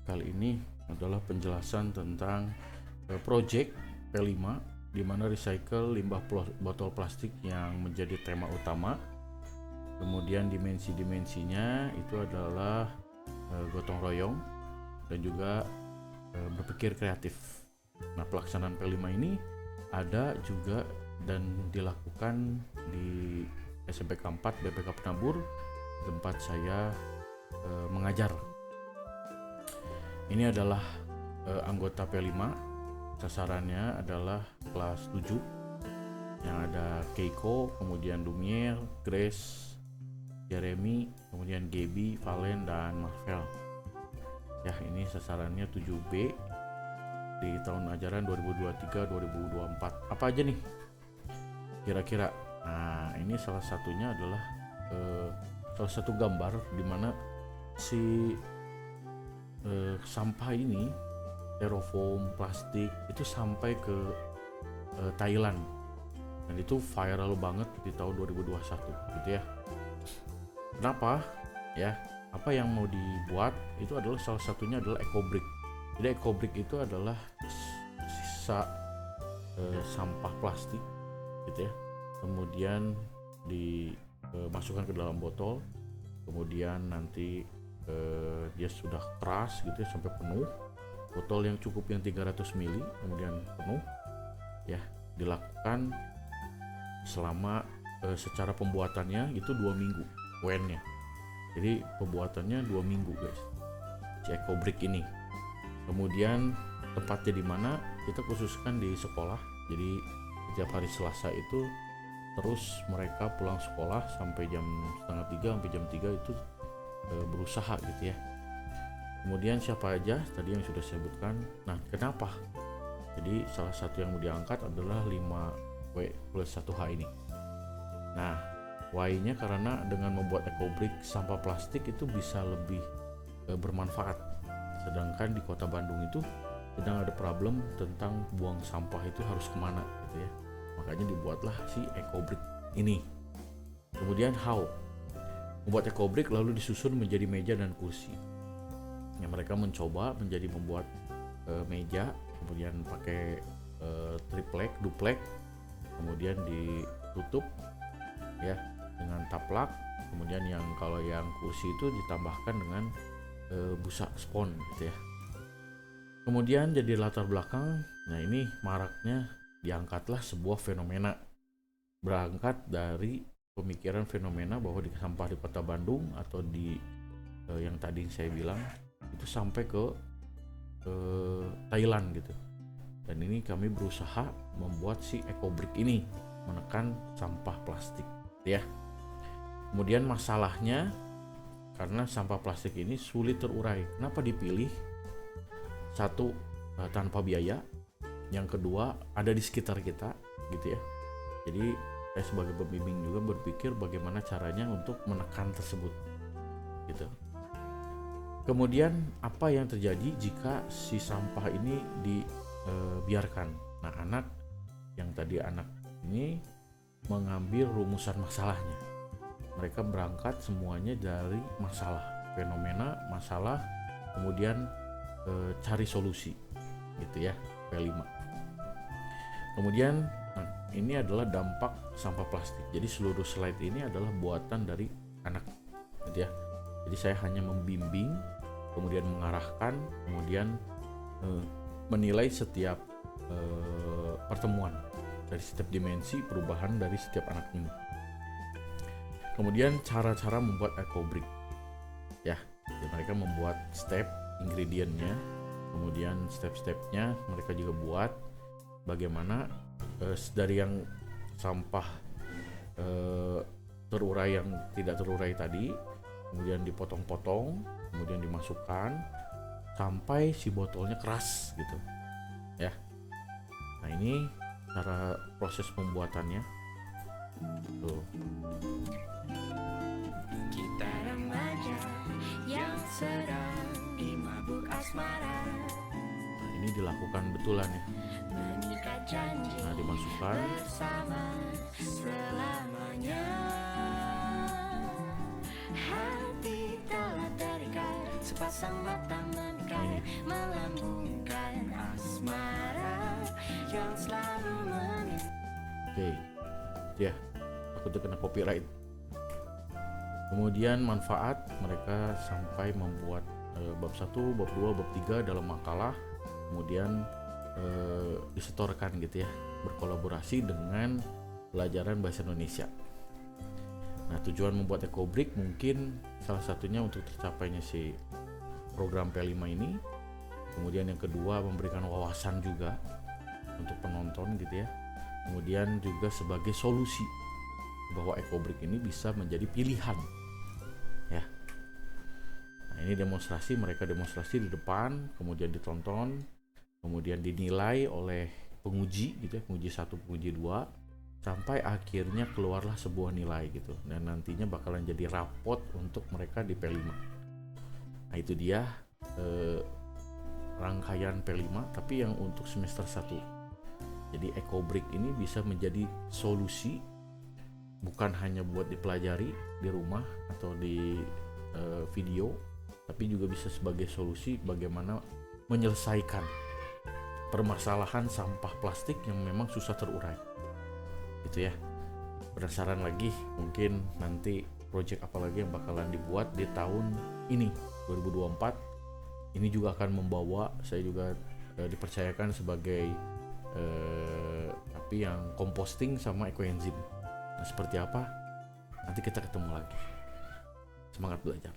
kali ini adalah penjelasan tentang project P5, di mana recycle limbah botol plastik yang menjadi tema utama. Kemudian dimensi-dimensinya itu adalah gotong royong dan juga berpikir kreatif. Nah, pelaksanaan P5 ini ada juga dan dilakukan di SMPK 4 BPK Penabur, tempat saya mengajar. Ini adalah anggota P5. Sasarannya adalah kelas 7 yang ada Keiko, kemudian Lumiere, Grace, Jeremy, kemudian Gaby, Valen, dan Marvel. Ya, ini sasarannya 7B di tahun ajaran 2023-2024. Apa aja nih kira-kira? Nah, ini salah satunya adalah salah satu gambar di mana si sampah ini, styrofoam, plastik itu sampai ke Thailand, dan itu viral banget di tahun 2021 gitu ya. Kenapa? Ya, apa yang mau dibuat itu adalah salah satunya adalah ecobrick. Jadi ecobrick itu adalah sisa sampah plastik gitu ya, kemudian dimasukkan ke dalam botol, kemudian nanti dia sudah keras gitu ya sampai penuh. Botol yang cukup yang 300 ml kemudian penuh ya, dilakukan selama secara pembuatannya itu 2 minggu WN-nya. Jadi pembuatannya 2 minggu guys, si ecobrick ini. Kemudian tempatnya di mana kita khususkan di sekolah. Jadi setiap hari Selasa itu terus mereka pulang sekolah sampai jam 2:30 sampai jam 3 itu berusaha gitu ya. Kemudian siapa aja tadi yang sudah saya sebutkan. Nah, kenapa? Jadi salah satu yang mau diangkat adalah 5W+1H ini. Nah, why-nya karena dengan membuat ecobrick sampah plastik itu bisa lebih bermanfaat. Sedangkan di Kota Bandung itu sedang ada problem tentang buang sampah itu harus kemana gitu ya. Makanya dibuatlah si ecobrick ini. Kemudian how? Membuat ecobrick lalu disusun menjadi meja dan kursi. Yang mereka mencoba membuat meja, kemudian pakai triplek, duplek, kemudian ditutup ya dengan taplak. Kemudian yang kalau yang kursi itu ditambahkan dengan busa spon gitu ya. Kemudian jadi latar belakang. Nah, ini maraknya diangkatlah sebuah fenomena, berangkat dari pemikiran fenomena bahwa di sampah di Kota Bandung atau di yang tadi saya bilang itu sampai ke Thailand gitu. Dan ini kami berusaha membuat si ecobrick ini menekan sampah plastik ya. Kemudian masalahnya karena sampah plastik ini sulit terurai. Kenapa dipilih? Satu, tanpa biaya. Yang kedua, ada di sekitar kita gitu ya. Jadi saya sebagai pembimbing juga berpikir bagaimana caranya untuk menekan tersebut gitu. Kemudian apa yang terjadi jika si sampah ini dibiarkan? Nah, anak ini mengambil rumusan masalahnya. Mereka berangkat semuanya dari masalah, fenomena, masalah, kemudian cari solusi gitu ya, P5. Kemudian ini adalah dampak sampah plastik. Jadi seluruh slide ini adalah buatan dari anak gitu ya. Jadi saya hanya membimbing, kemudian mengarahkan, kemudian menilai setiap pertemuan dari setiap dimensi perubahan dari setiap anak ini. Kemudian cara-cara membuat ecobrick ya. Jadi mereka membuat step ingredientnya, kemudian step-stepnya mereka juga buat bagaimana dari yang sampah terurai yang tidak terurai tadi, kemudian dipotong-potong, kemudian dimasukkan sampai si botolnya keras gitu ya. Nah, ini cara proses pembuatannya tuh. Kita remaja yang sedang dimabuk asmara. Nah, ini dilakukan betulan ya. Mengikat janji Nah, dimasukkan bersama selamanya. Hati telah terikat pasang mata menikah, melambungkan asmara yang selalu Oke, ya, aku tuh kena copyright. Kemudian manfaat, mereka sampai membuat bab 1, bab 2, bab 3 dalam makalah, kemudian disetorkan gitu ya, berkolaborasi dengan pelajaran bahasa Indonesia. Nah, tujuan membuat Ecobrik mungkin salah satunya untuk tercapainya si program P5 ini. Kemudian yang kedua, memberikan wawasan juga untuk penonton gitu ya. Kemudian juga sebagai solusi bahwa Ecobrik ini bisa menjadi pilihan ya. Nah, ini mereka demonstrasi di depan, kemudian ditonton, kemudian dinilai oleh penguji gitu ya, penguji 1, penguji 2, sampai akhirnya keluarlah sebuah nilai gitu, dan nantinya bakalan jadi rapot untuk mereka di P5. Nah, itu dia rangkaian P5 tapi yang untuk semester 1. Jadi Ecobrik ini bisa menjadi solusi bukan hanya buat dipelajari di rumah atau di video, tapi juga bisa sebagai solusi bagaimana menyelesaikan permasalahan sampah plastik yang memang susah terurai. Gitu ya. Penasaran lagi, mungkin nanti project apa lagi yang bakalan dibuat di tahun ini 2024. Ini juga akan membawa, saya juga dipercayakan sebagai tapi yang composting sama ekoenzim. Nah, seperti apa? Nanti kita ketemu lagi. Semangat belajar.